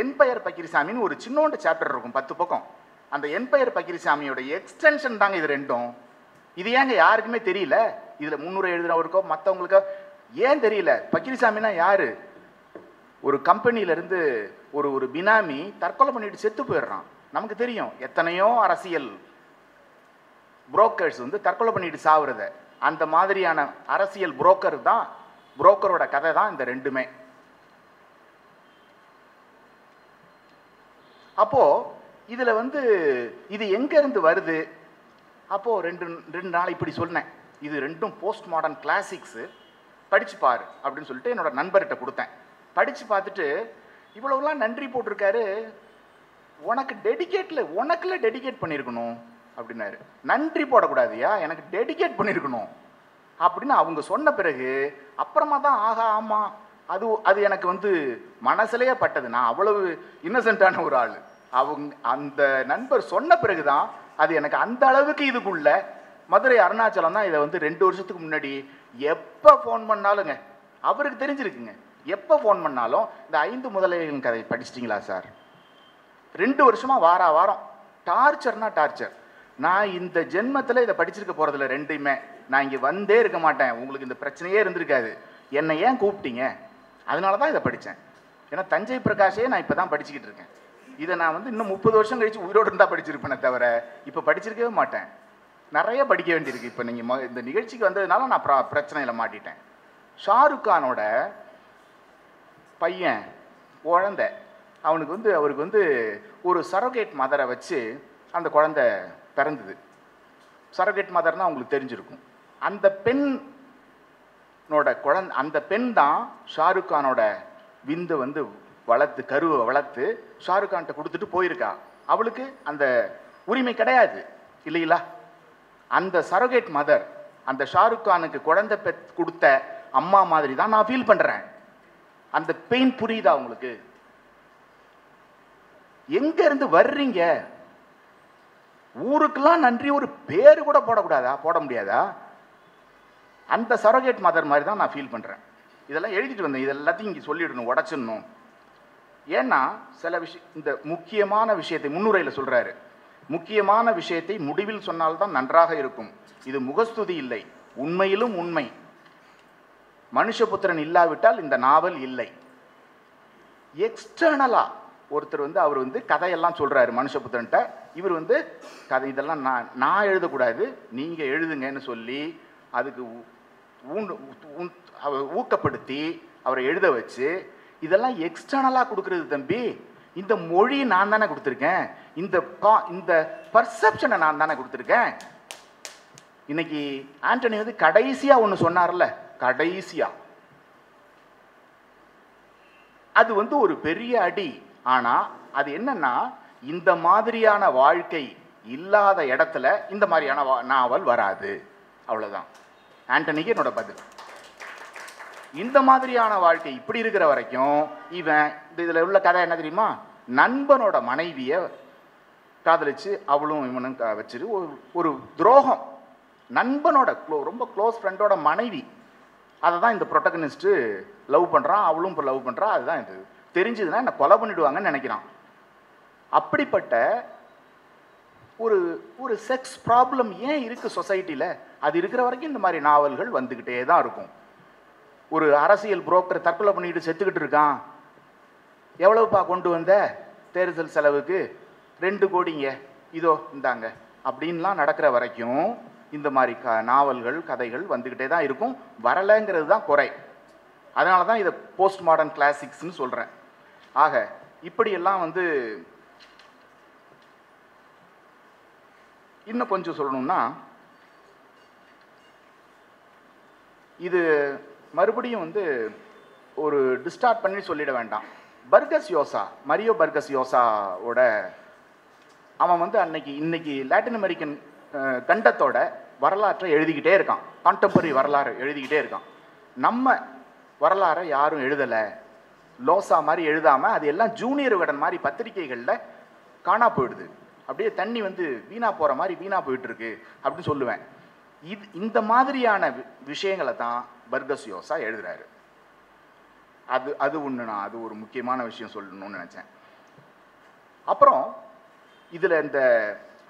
என்பயர் பக்கிரிசாமின்னு ஒரு சின்னோண்டு சாப்டர் இருக்கும், 10 பக்கம். அந்த என்பயர் பக்கிரிசாமியோட எக்ஸ்டென்ஷன் தாங்க இது ரெண்டும். இது ஏங்க யாருக்குமே தெரியல? இதுல முன்னுரை எழுதுறவருக்கோ மற்றவங்களுக்கோ ஏன் தெரியல? பக்கிரிசாமினா யாரு? ஒரு கம்பெனியில இருந்து ஒரு பினாமி தற்கொலை பண்ணிட்டு செத்து போயிடுறான். நமக்கு தெரியும் எத்தனையோ அரசியல் புரோக்கர்ஸ் வந்து தற்கொலை பண்ணிட்டு சாவுறத, அந்த மாதிரியான அரசியல் புரோக்கர் தான், புரோக்கரோட கதை தான் இந்த ரெண்டுமே. அப்போ இதுல வந்து இது எங்க இருந்து வருது? அப்போ ரெண்டு நாள் இப்படி சொன்னேன், இது ரெண்டும் போஸ்ட் மாடர்ன் கிளாசிக்ஸ், படிச்சு பாரு அப்படின்னு சொல்லிட்டு என்னோட நண்பர்கிட்ட கொடுத்தேன். படிச்சு பார்த்துட்டு இவ்வளவுலாம் நன்றி போட்டிருக்காரு, உனக்கு உனக்குள்ள டெடிகேட் பண்ணியிருக்கணும் அப்படின்னாரு. நன்றி போடக்கூடாதுயா, எனக்கு டெடிகேட் பண்ணியிருக்கணும் அப்படின்னு அவங்க சொன்ன பிறகு அப்புறமா தான் ஆகா ஆமா அது எனக்கு வந்து மனசுலயே பட்டது. நான் அவ்வளவு இன்னசென்ட்டான ஒரு ஆள். அவங்க அந்த நண்பர் சொன்ன பிறகுதான் அது எனக்கு அந்த அளவுக்கு இதுக்குள்ள மதுரை அருணாச்சலம் தான் இதை வந்து 2 வருஷத்துக்கு முன்னாடி எப்போ ஃபோன் பண்ணாலுங்க அவருக்கு தெரிஞ்சிருக்குங்க. எப்போ ஃபோன் பண்ணாலும் இந்த 5 முதலைகளின் கதை படிச்சிட்டிங்களா சார்? 2 வருஷமா வாரம் டார்ச்சர்னா டார்ச்சர். நான் இந்த ஜென்மத்தில் இதை படிச்சிருக்க போகிறதில்ல, ரெண்டையுமே. நான் இங்கே வந்தே இருக்க மாட்டேன், உங்களுக்கு இந்த பிரச்சனையே இருந்திருக்காது. என்னை ஏன் கூப்பிட்டீங்க? அதனால தான் இதை படித்தேன். ஏன்னா தஞ்சை பிரகாஷே நான் இப்போ தான் படிச்சுக்கிட்டு இருக்கேன். இதை நான் வந்து இன்னும் 30 வருஷம் கழிச்சு உயிரோடு இருந்தால் படிச்சிருப்பேனே தவிர இப்போ படிச்சிருக்கவே மாட்டேன். நிறைய படிக்க வேண்டியிருக்கு. இப்போ நீங்கள் இந்த நிகழ்ச்சிக்கு வந்ததுனால நான் பிரச்சனையில் மாட்டிட்டேன். ஷாருக் கானோட பையன் குழந்தை, அவருக்கு வந்து ஒரு சரோகேட் மதரை வச்சு அந்த குழந்தை பிறந்தது. சரோகேட் மதர்னா உங்களுக்கு தெரிஞ்சிருக்கும். அந்த அந்த பெண் தான் ஷாருக் கானோட விந்து வந்து வளர்த்து, கருவை வளர்த்து ஷாருக் கான்கிட்ட கொடுத்துட்டு போயிருக்கா. அவளுக்கு அந்த உரிமை கிடையாது இல்லைங்களா? அந்த சரோகேட் மதர் அந்த ஷாருக் கானுக்கு குழந்தை கொடுத்த அம்மா மாதிரி தான் நான் ஃபீல் பண்றேன். அந்த பெயின் புரியுதா உங்களுக்கு? எங்க இருந்து வர்றீங்க? ஊருக்கெல்லாம் நன்றி ஒரு பேரு கூட போடக்கூடாதா? போட முடியாதா? அந்த சரோகேட் மதர் மாதிரி தான் நான் ஃபீல் பண்றேன். இதெல்லாம் எழுதிட்டு வந்தேன், இதெல்லாத்தையும் இங்கே சொல்லிடணும், உடச்சிடணும். ஏன்னா சில விஷயம், இந்த முக்கியமான விஷயத்தை முன்னுரையில் சொல்றாரு, முக்கியமான விஷயத்தை முடிவில் சொன்னால்தான் நன்றாக இருக்கும். இது முகஸ்துதி இல்லை, உண்மையிலும் உண்மை. மனுஷபுத்திரன் இல்லாவிட்டால் இந்த நாவல் இல்லை. எக்ஸ்டர்னலா ஒருத்தர் வந்து அவர் வந்து கதையெல்லாம் சொல்றாரு மனுஷபுத்திரன்ட்ட. இவர் வந்து கதை இதெல்லாம் நான் எழுதக்கூடாது, நீங்க எழுதுங்கன்னு சொல்லி அதுக்கு ஊக்கப்படுத்தி அவரை எழுத வச்சு, இதெல்லாம் எக்ஸ்டர்னலா கொடுக்கறது தம்பி. இந்த மொழி நான் தானே கொடுத்துருக்கேன், இந்த பர்செப்ஷனை நான் தானே கொடுத்துருக்கேன். இன்னைக்கு ஆண்டனி வந்து கடைசியா ஒன்று சொன்னார்ல, கடைசியா அது வந்து ஒரு பெரிய அடி. ஆனா அது என்னன்னா, இந்த மாதிரியான வாழ்க்கை இல்லாத இடத்துல இந்த மாதிரியான நாவல் வராது. அவ்வளவுதான் ஆண்டனிக்கு என்னோட பதில். இந்த மாதிரியான வாழ்க்கை இப்படி இருக்கிற வரைக்கும் இவன் இதுல உள்ள கதை என்ன தெரியுமா? நண்பனோட மனைவிய காதலிச்சு அவளும் இவனும் வச்சிரு ஒரு துரோகம். நண்பனோட ரொம்ப க்ளோஸ் ஃப்ரெண்டோட மனைவி, அதை தான் இந்த ப்ரொட்டகனிஸ்ட் லவ் பண்றான், அவளும் இப்போ லவ் பண்றா. அதுதான் இது தெரிஞ்சதுன்னா என்ன கொலை பண்ணிடுவாங்கன்னு நினைக்கிறான். அப்படிப்பட்ட ஒரு ஒரு செக்ஸ் ப்ராப்ளம் ஏன் இருக்கு சொசைட்டியில்? அது இருக்கிற வரைக்கும் இந்த மாதிரி நாவல்கள் வந்துக்கிட்டே தான் இருக்கும். ஒரு அரசியல் புரோக்கர் தற்கொலை பண்ணிட்டு செத்துக்கிட்டு இருக்கான், எவ்வளவுப்பா கொண்டு வந்த தேர்தல் செலவுக்கு? 2 கோடிங்க, இதோ இந்தாங்க அப்படின்லாம் நடக்கிற வரைக்கும் இந்த மாதிரி நாவல்கள் கதைகள் வந்துக்கிட்டே தான் இருக்கும். வரலைங்கிறது தான் குறை. அதனால தான் இதை போஸ்ட் மாடர்ன் கிளாசிக்ஸ்ன்னு சொல்கிறேன். ஆக இப்படியெல்லாம் வந்து இன்னும் கொஞ்சம் சொல்லணும்னா, இது மறுபடியும் வந்து ஒரு டிஸ்டார்ட் பண்ணி சொல்லிட வேண்டாம். பர்கஸ் யோசா, மரியோ பர்கஸ் யோசாவோட அவன் வந்து இன்னைக்கு லாட்டின் அமெரிக்கன் கண்டத்தோட வரலாற்றை எழுதிக்கிட்டே இருக்கான், கான்டெம்பரரி வரலாறு எழுதிக்கிட்டே இருக்கான். நம்ம வரலாறை யாரும் எழுதலை, லோசா மாதிரி எழுதாமல் அது எல்லாம் ஜூனியர் விகடன் மாதிரி பத்திரிகைகளில் காணா போயிடுது. அப்படியே தண்ணி வந்து வீணா போகிற மாதிரி வீணா போயிட்டு இருக்கு அப்படின்னு சொல்லுவேன். இந்த மாதிரியான விஷயங்களை தான் பர்கஸ் யோசா எழுதுறாரு. அது ஒன்று, நான் அது ஒரு முக்கியமான விஷயம் சொல்லணும்னு நினச்சேன். அப்புறம் இதில் இந்த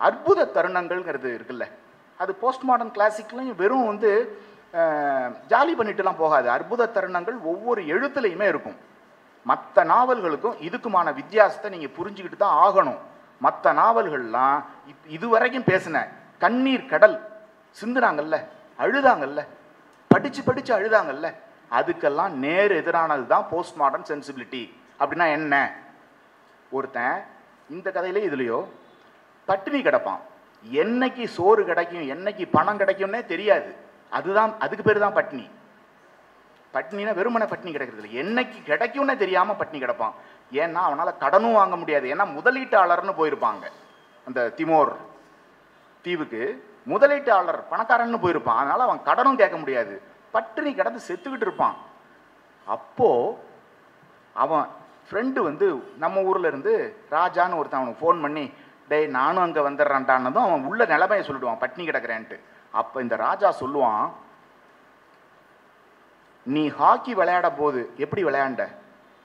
அற்புத தருணங்கள்ங்கிறது இருக்குல்ல, அது போஸ்ட் மாடர்ன் கிளாசிக்லையும் வெறும் வந்து ஜாலி பண்ணிட்டுலாம் போகாது. அற்புத தருணங்கள் ஒவ்வொரு எழுத்துலையுமே இருக்கும். மற்ற நாவல்களுக்கும் இதுக்குமான வித்தியாசத்தை நீங்கள் புரிஞ்சுக்கிட்டு தான் ஆகணும். மற்ற நாவல்கள்லாம் இதுவரைக்கும் பேசின கண்ணீர் கடல் சிந்துனாங்கல்ல, அழுதாங்கல்ல, படிச்சு படிச்சு அழுதாங்கல்ல, அதுக்கெல்லாம் நேர் எதிரானது தான் போஸ்ட் மாடர்ன் சென்சிபிலிட்டி. அப்படின்னா என்ன? ஒருத்தன் இந்த கதையிலே இதுலையோ பட்டினி கிடப்பான், என்னைக்கு சோறு கிடைக்கும் என்னைக்கு பணம் கிடைக்கும்னே தெரியாது. அதுதான், அதுக்கு பேர் தான் பட்டினி. பட்டினினா வெறுமனை பட்டினி கிடக்கிறது இல்லை, என்னைக்கு கிடைக்கும்னே தெரியாம பட்டினி கிடப்பான். ஏன்னா அவனால் கடனும் வாங்க முடியாது. ஏன்னா முதலீட்டாளர்னு போயிருப்பாங்க அந்த திமோர் தீவுக்கு, முதலீட்டாளர் பணக்காரன்னு போயிருப்பான். அதனால அவன் கடனும் கேட்க முடியாது, பட்டினி கிடந்து செத்துக்கிட்டு இருப்பான். அப்போ அவன் ஃப்ரெண்டு வந்து நம்ம ஊர்ல இருந்து ராஜான்னு ஒருத்தன் அவனுக்கு ஃபோன் பண்ணி, டேய் நானும் அங்கே வந்துடுறான்டான்னதும் அவன் உள்ள நிலைமையை சொல்லிடுவான், பட்டினி கிடக்கிறேன்ட்டு. அப்போ இந்த ராஜா சொல்லுவான், நீ ஹாக்கி விளையாட போது எப்படி விளையாண்ட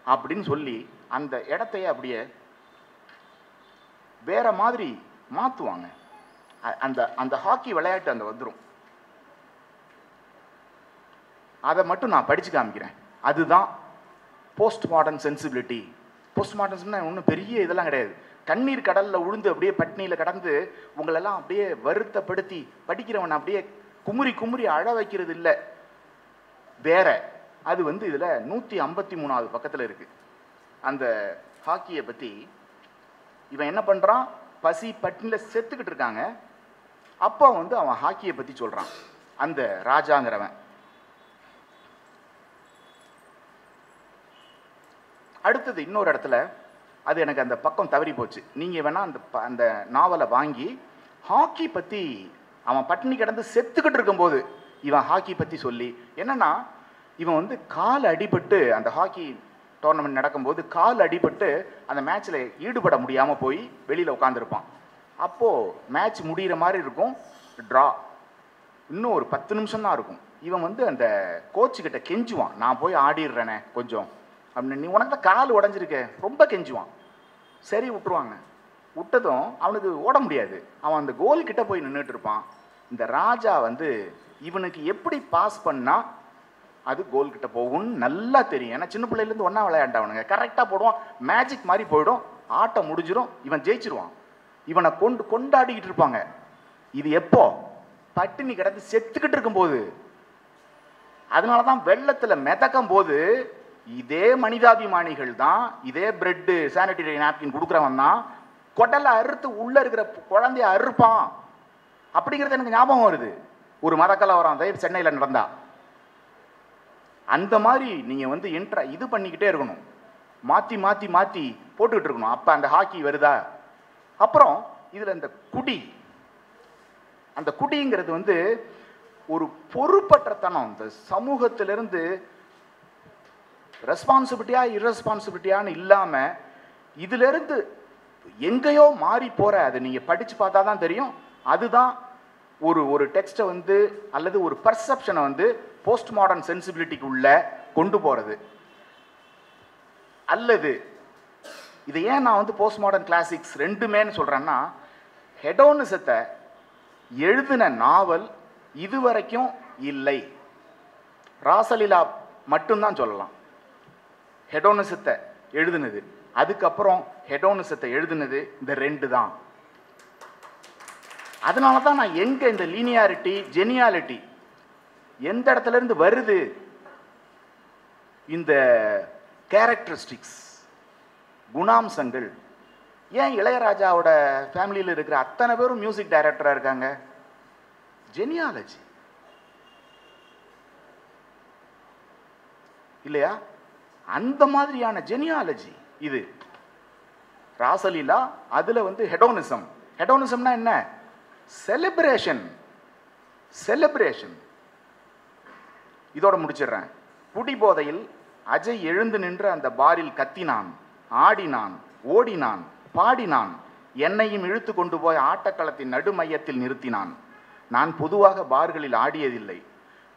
அப்படின்னு சொல்லி அந்த இடத்தையே அப்படியே வேற மாதிரி மாற்றுவாங்க. அந்த அந்த ஹாக்கி விளையாட்டு அந்த வந்துடும். அதை மட்டும் நான் படித்து காமிக்கிறேன். அதுதான் போஸ்ட் மாடர்ன் சென்சிபிலிட்டி. போஸ்ட் மாடர்ன்ஸ்னா ஒன்றும் பெரிய இதெல்லாம் கிடையாது. கண்ணீர் கடலில் உழுந்து அப்படியே பட்னியில் கடந்து உங்களெல்லாம் அப்படியே வருத்தப்படுத்தி படிக்கிறவன் அப்படியே குமுறி குமுறி அழ வைக்கிறது இல்லை, வேற. அது வந்து இதில் 153வது பக்கத்தில் இருக்குது. அந்த ஹாக்கியை பற்றி இவன் என்ன பண்ணுறான், பசி பட்னியில் செத்துக்கிட்டு இருக்காங்க. அப்போ வந்து அவன் ஹாக்கியை பற்றி சொல்கிறான் அந்த ராஜாங்கிறவன். அடுத்தது இன்னொரு இடத்துல, அது எனக்கு அந்த பக்கம் தவறி போச்சு, நீங்கள் வேணால் அந்த நாவலை வாங்கி ஹாக்கி பற்றி அவன் பட்டினி கிடந்து செத்துக்கிட்டு இருக்கும்போது இவன் ஹாக்கி பற்றி சொல்லி, என்னன்னா இவன் வந்து கால் அடிபட்டு அந்த ஹாக்கி டோர்னமெண்ட் நடக்கும்போது கால் அடிபட்டு அந்த மேட்ச்சில் ஈடுபட முடியாமல் போய் வெளியில் உட்காந்துருப்பான். அப்போது மேட்ச் முடிகிற மாதிரி இருக்கும், ட்ரா, இன்னும் ஒரு 10 நிமிஷம் தான் இருக்கும். இவன் வந்து அந்த கோச்சுக்கிட்ட கெஞ்சுவான், நான் போய் ஆடிடுறேனே கொஞ்சம் அப்படின்னு. நீ உனக்கு தான் கால் உடஞ்சிருக்க, ரொம்ப கெஞ்சுவான். சரி விட்டுருவாங்க. விட்டதும் அவனுக்கு ஓட முடியாது, அவன் அந்த கோல் கிட்ட போய் நின்றுட்டு இருப்பான். இந்த ராஜா வந்து இவனுக்கு எப்படி பாஸ் பண்ணால் அது கோல் கிட்ட போகும்னு நல்லா தெரியும். ஏன்னா சின்ன பிள்ளையிலேருந்து ஒன்றா விளையாண்டவனுங்க, கரெக்டாக போடுவான், மேஜிக் மாதிரி போயிடும், ஆட்டம் முடிஞ்சிடும், இவன் ஜெயிச்சிருவான். இவனை கொண்டாடிக்கிட்டு இருப்பாங்க. இது எப்போ? பட்டினி கிடந்து செத்துக்கிட்டு இருக்கும்போது. அதனால தான் வெள்ளத்தில் மிதக்கும் போது இதே மனிதாபிமானிகள் தான், இதே பிரெட்டு சானிடரி நாப்கின் கொடுக்குறவன் தான் கொடலை அறுத்து உள்ள இருக்கிற குழந்தைய அறுப்பான். அப்படிங்கிறது எனக்கு ஞாபகம் வருது. ஒரு மதக்கலவரம் சென்னையில் நடந்தா அந்த மாதிரி நீங்கள் வந்து இது பண்ணிக்கிட்டே இருக்கணும், மாற்றி மாற்றி மாற்றி போட்டுக்கிட்டு இருக்கணும். அப்போ அந்த ஹாக்கி வருதா. அப்புறம் இதில் இந்த குடி, அந்த குடிங்கிறது வந்து ஒரு பொறுப்பற்றத்தனம். இந்த சமூகத்திலிருந்து ரெஸ்பான்சிபிலிட்டியா இரஸ்பான்சிபிலிட்டியான்னு இல்லாமல் இதிலிருந்து எங்கேயோ மாறி போகிற, அதை நீங்கள் படித்து பார்த்தா தான் தெரியும். அதுதான் ஒரு டெக்ஸ்ட்டை வந்து அல்லது ஒரு பர்செப்ஷனை வந்து போஸ்ட் மாடர்ன் சென்சிபிலிட்டிக்கு உள்ள கொண்டு போகிறது. அல்லது இதை ஏன் நான் வந்து போஸ்ட் மாடர்ன் கிளாசிக்ஸ் ரெண்டுமேன்னு சொல்கிறேன்னா, ஹெடோனிசத்தை எழுதின நாவல் இதுவரைக்கும் இல்லை. ராசலீலா மட்டும்தான் சொல்லலாம் ஹெடோனிசத்தை எழுதுனது. அதுக்கப்புறம் ஹெடோனிசத்தை எழுதுனது இந்த 2 தான். அதனால தான் நான் எங்க இந்த லீனியாரிட்டி ஜெனியாலிட்டி எந்த இடத்துல இருந்து வருது, இந்த கேரக்டரிஸ்டிக்ஸ் குணாம்சங்கள். ஏன் இளையராஜாவோட ஃபேமிலியில் இருக்கிற அத்தனை பேரும் மியூசிக் டைரக்டராக இருக்காங்க? ஜெனியாலஜி இல்லையா? அந்த மாதிரியான ஜெனியாலஜி இது. ராசலீலா அதுல வந்து ஹெடோனிசம். ஹெடோனிசம்னா என்ன? செலிப்ரேஷன். செலிப்ரேஷன். இதோட முடிச்சிடுறேன். குடிபோதையில் அஜய் எழுந்து நின்று அந்த பாரில் கத்தினான், ஆடினான், ஓடினான், பாடினான். என்னையும் இழுத்து கொண்டு போய் ஆட்டக்களத்தின் நடுமையத்தில் நிறுத்தினான். நான் பொதுவாக பார்களில் ஆடியதில்லை.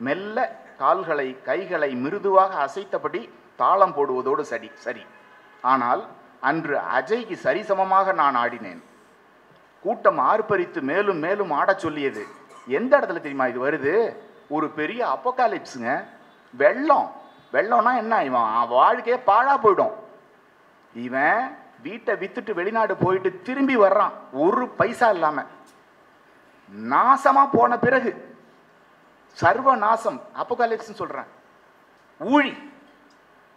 மெல்ல கால்களை கைகளை மிருதுவாக அசைத்தபடி தாளம் போடுவதோடு சரி. ஆனால் அன்று அஜய்க்கு சரிசமமாக நான் ஆடினேன். கூட்டம் ஆர்ப்பரித்து மேலும் மேலும் ஆடச் சொல்லியது. எந்த இடத்துல தெரியுமா இது வருது? ஒரு பெரிய அப்போகாலிப்ஸுங்க. வெள்ளம்னா என்ன? இவன் வாழ்க்கையே பாழா போயிடும். இவன் வீட்டை வித்துட்டு வெளிநாடு போயிட்டு திரும்பி வர்றான், ஒரு பைசா இல்லாம. நாசமா போன பிறகு சர்வ நாசம், அப்போகாலிப்ஸ் சொல்றேன், ஊழி.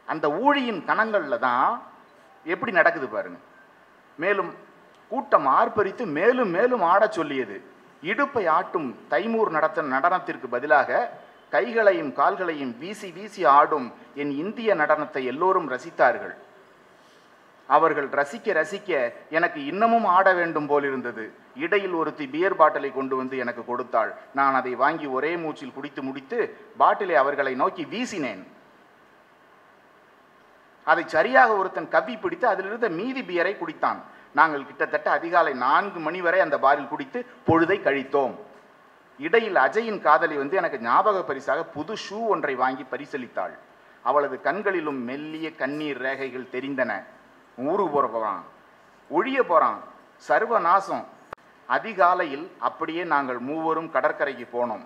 அந்த ஊழியின் கணங்கள்ல தான் எப்படி நடக்குது பாருங்க. மேலும் கூட்டம் ஆர்ப்பரித்து மேலும் மேலும் ஆடச் சொல்லியது. இடுப்பை ஆட்டும் தைமூர் நடனத்திற்கு பதிலாக கைகளையும் கால்களையும் வீசி வீசி ஆடும் என் இந்திய நடனத்தை எல்லோரும் ரசித்தார்கள். அவர்கள் ரசிக்க ரசிக்க எனக்கு இன்னமும் ஆட வேண்டும் போலிருந்தது. இடையில் ஒருத்தி பியர் பாட்டிலை கொண்டு வந்து எனக்கு கொடுத்தாள். நான் அதை வாங்கி ஒரே மூச்சில் குடித்து முடித்து பாட்டிலை அவர்களை நோக்கி வீசினேன். அதை சரியாக ஒருத்தன் கவ்வி பிடித்து அதிலிருந்த மீதி பியரை குடித்தான். நாங்கள் கிட்டத்தட்ட அதிகாலை 4 மணி வரை அந்த பாரில் குடித்து பொழுதை கழித்தோம். இடையில் அஜயின் காதலி வந்து எனக்கு ஞாபக பரிசாக புது ஷூ ஒன்றை வாங்கி பரிசளித்தாள். அவளது கண்களிலும் மெல்லிய கண்ணீர் ரேகைகள் தெரிந்தன. ஊருக்கு போறான், ஒழிய போறான், சர்வநாசம். அதிகாலையில் அப்படியே நாங்கள் மூவரும் கடற்கரைக்கு போனோம்.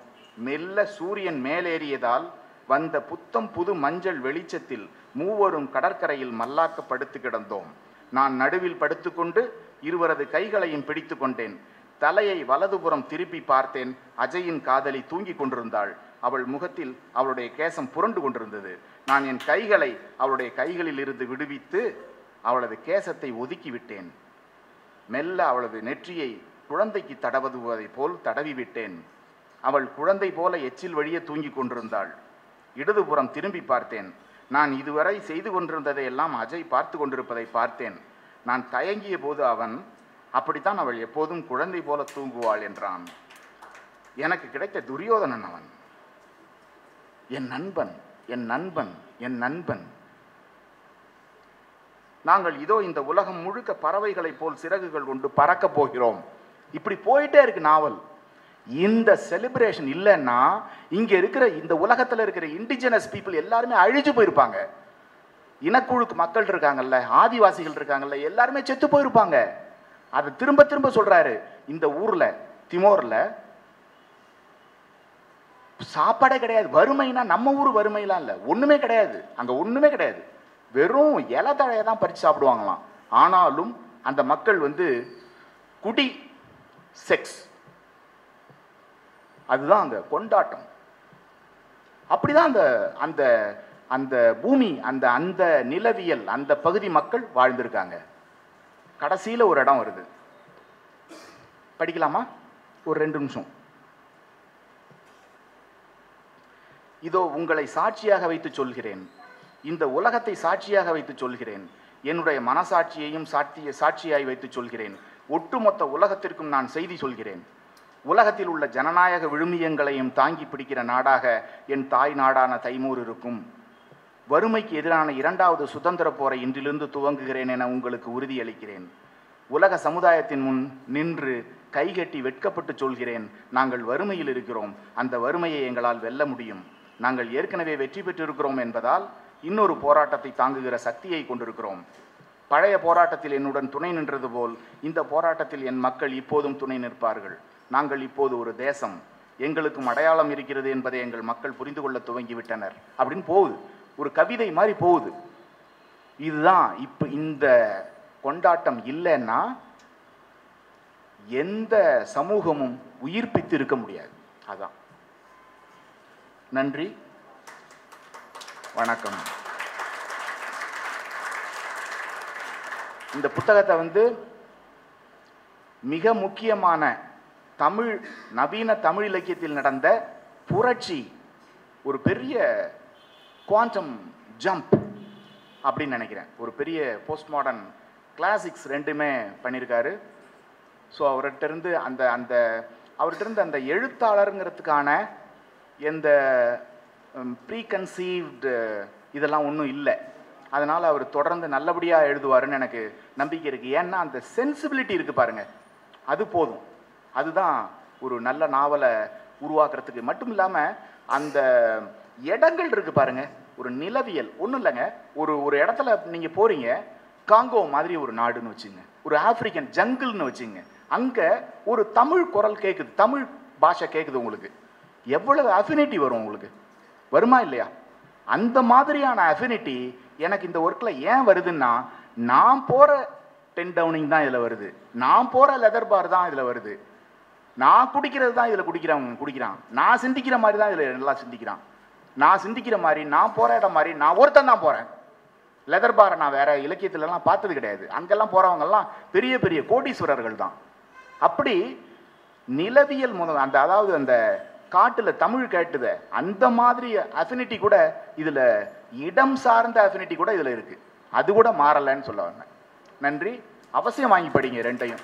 மெல்ல சூரியன் மேலேறியதால் வந்த புத்தம் புது மஞ்சள் வெளிச்சத்தில் மூவரும் கடற்கரையில் மல்லாக்க படுத்து கிடந்தோம். நான் நடுவில் படுத்துக்கொண்டு இருவரது கைகளையும் பிடித்து கொண்டேன். தலையை வலதுபுறம் திருப்பி பார்த்தேன். அஜயின் காதலி தூங்கி கொண்டிருந்தாள். அவள் முகத்தில் அவளுடைய கேசம் புரண்டு கொண்டிருந்தது. நான் என் கைகளை அவளுடைய கைகளில் இருந்து விடுவித்து அவளது கேசத்தை ஒதுக்கி விட்டேன். மெல்ல அவளது நெற்றியை குழந்தைக்கு தடவுவதை போல் தடவி விட்டேன். அவள் குழந்தை போல எச்சில் வழியே தூங்கி கொண்டிருந்தாள். இடதுபுறம் திரும்பி பார்த்தேன். நான் இதுவரை செய்து கொண்டிருந்ததை எல்லாம் அஜய் பார்த்து கொண்டிருப்பதை பார்த்தேன். நான் தயங்கிய போது அவன், அப்படித்தான் அவள் எப்போதும் குழந்தை போல தூங்குவாள் என்றான். எனக்கு கிடைத்த துரியோதனன் அவன். என் நண்பன், என் நண்பன், என் நண்பன். நாங்கள் இதோ இந்த உலகம் முழுக்க பறவைகளை போல் சிறகுகள் கொண்டு பறக்க போகிறோம். இப்படி போயிட்டே இருக்கு நாவல். இந்த செலிப்ரேஷன் இல்லைன்னா இங்க இருக்கிற இந்த உலகத்துல இருக்கிற இண்டிஜினஸ் பீப்புள் எல்லாருமே அழிஞ்சு போயிருப்பாங்க. இனக்குழுக்கு மக்கள் இருக்காங்கல்ல, ஆதிவாசிகள் இருக்காங்கல்ல, எல்லாருமே செத்து போயிருப்பாங்க. அதை திரும்ப திரும்ப சொல்றாரு. இந்த ஊர்ல திமோர்ல சாப்பாடே கிடையாது. வறுமைனா நம்ம ஊர் வறுமைலாம் இல்லை, ஒண்ணுமே கிடையாது. அங்க ஒண்ணுமே கிடையாது. வெறும் இலை தழையை தான் பறித்து சாப்பிடுவாங்களாம். ஆனாலும் அந்த மக்கள் வந்து குடி, செக்ஸ், அதுதான் அங்க கொண்டாட்டம். அப்படிதான் அந்த அந்த அந்த பூமி, அந்த அந்த நிலவியல், அந்த பகுதி மக்கள் வாழ்ந்திருக்காங்க. கடைசியில ஒரு இடம் வருது, படிக்கலாமா? ஒரு 2 நிமிஷம். இதோ உங்களை சாட்சியாக வைத்து சொல்கிறேன், இந்த உலகத்தை சாட்சியாக வைத்து சொல்கிறேன், என்னுடைய மனசாட்சியையும் சாட்சியாய் வைத்து சொல்கிறேன். ஒட்டுமொத்த உலகத்திற்கும் நான் செய்தி சொல்கிறேன். உலகத்தில் உள்ள ஜனநாயக விழுமியங்களையும் தாங்கி பிடிக்கிற நாடாக என் தாய் நாடான தைமூர் இருக்கும். வறுமைக்கு எதிரான 2வது சுதந்திர போரை இன்றிலிருந்து துவங்குகிறேன் என உங்களுக்கு உறுதியளிக்கிறேன். உலக சமுதாயத்தின் முன் நின்று கைகட்டி வெட்கப்பட்டு சொல்கிறேன், நாங்கள் வறுமையில் இருக்கிறோம். அந்த வறுமையை எங்களால் வெல்ல முடியும். நாங்கள் ஏற்கனவே வெற்றி பெற்றிருக்கிறோம் என்பதால் இன்னொரு போராட்டத்தை தாங்குகிற சக்தியை கொண்டிருக்கிறோம். பழைய போராட்டத்தில் என்னுடன் துணை நின்றது போல் இந்த போராட்டத்தில் என் மக்கள் இப்போதும் துணை நிற்பார்கள். நாங்கள் இப்போது ஒரு தேசம், எங்களுக்கும் அடையாளம் இருக்கிறது என்பதை எங்கள் மக்கள் புரிந்து கொள்ள துவங்கிவிட்டனர் அப்படின்னு போகுது. ஒரு கவிதை மாதிரி போகுது. இதுதான் இப்போ இந்த கொண்டாட்டம் இல்லைன்னா எந்த சமூகமும் உயிர்ப்பித்து இருக்க முடியாது. அதான். நன்றி, வணக்கம். இந்த புத்தகத்தை வந்து மிக முக்கியமான தமிழ், நவீன தமிழ் இலக்கியத்தில் நடந்த புரட்சி, ஒரு பெரிய குவாண்டம் ஜம்ப் அப்படின்னு நினைக்கிறேன். ஒரு பெரிய போஸ்ட் மாடர்ன் கிளாசிக்ஸ் 2மே பண்ணியிருக்காரு. ஸோ அவர்கிட்ட இருந்து அந்த எழுத்தாளருங்கிறதுக்கான எந்த ப்ரீகன்சீவ்டு இதெல்லாம் ஒன்றும் இல்லை. அதனால் அவர் தொடர்ந்து நல்லபடியாக எழுதுவாருன்னு எனக்கு நம்பிக்கை இருக்குது. ஏன்னா அந்த சென்சிபிலிட்டி இருக்குது பாருங்கள், அது போதும். அதுதான் ஒரு நல்ல நாவலை உருவாக்குறதுக்கு. மட்டும் இல்லாமல் அந்த இடங்கள் இருக்குது பாருங்கள், ஒரு நிலவியல் ஒன்றும் இல்லைங்க. ஒரு இடத்துல நீங்கள் போகிறீங்க, காங்கோ மாதிரி ஒரு நாடுன்னு வச்சுங்க, ஒரு ஆப்பிரிக்கன் ஜங்கிள்னு வச்சுங்க, அங்கே ஒரு தமிழ் குரல் கேட்குது, தமிழ் பாஷை கேட்குது. உங்களுக்கு எவ்வளவு அஃபினிட்டி வரும்? உங்களுக்கு வருமா இல்லையா? அந்த மாதிரியான அஃபினிட்டி எனக்கு இந்த ஒர்க்கில் ஏன் வருதுன்னா, நான் போகிற 10 டவுனிங் தான் இதில் வருது, நான் போகிற லெதர் பார் தான் இதில் வருது. நான் குடிக்கிறது தான் இதில் குடிக்கிறான். நான் சிந்திக்கிற மாதிரி தான் இதில் நல்லா சிந்திக்கிறான். நான் சிந்திக்கிற மாதிரி, நான் போராட மாதிரி, நான் ஒருத்தன் தான் போகிறேன். லெதர் பாரை நான் வேற இலக்கியத்துலலாம் பார்த்தது கிடையாது. அங்கெல்லாம் போகிறவங்கெல்லாம் பெரிய பெரிய கோடீஸ்வரர்கள் தான். அப்படி நிலவியல் அந்த அதாவது அந்த காட்டில் தமிழ் கேட்டுத அந்த மாதிரி அஃபினிட்டி கூட இதில், இடம் சார்ந்த அஃபினிட்டி கூட இதில் இருக்குது. அது கூட மாறலைன்னு சொல்ல வந்தேன். நன்றி. அவசியம் வாங்கி படிங்க ரெண்டையும்.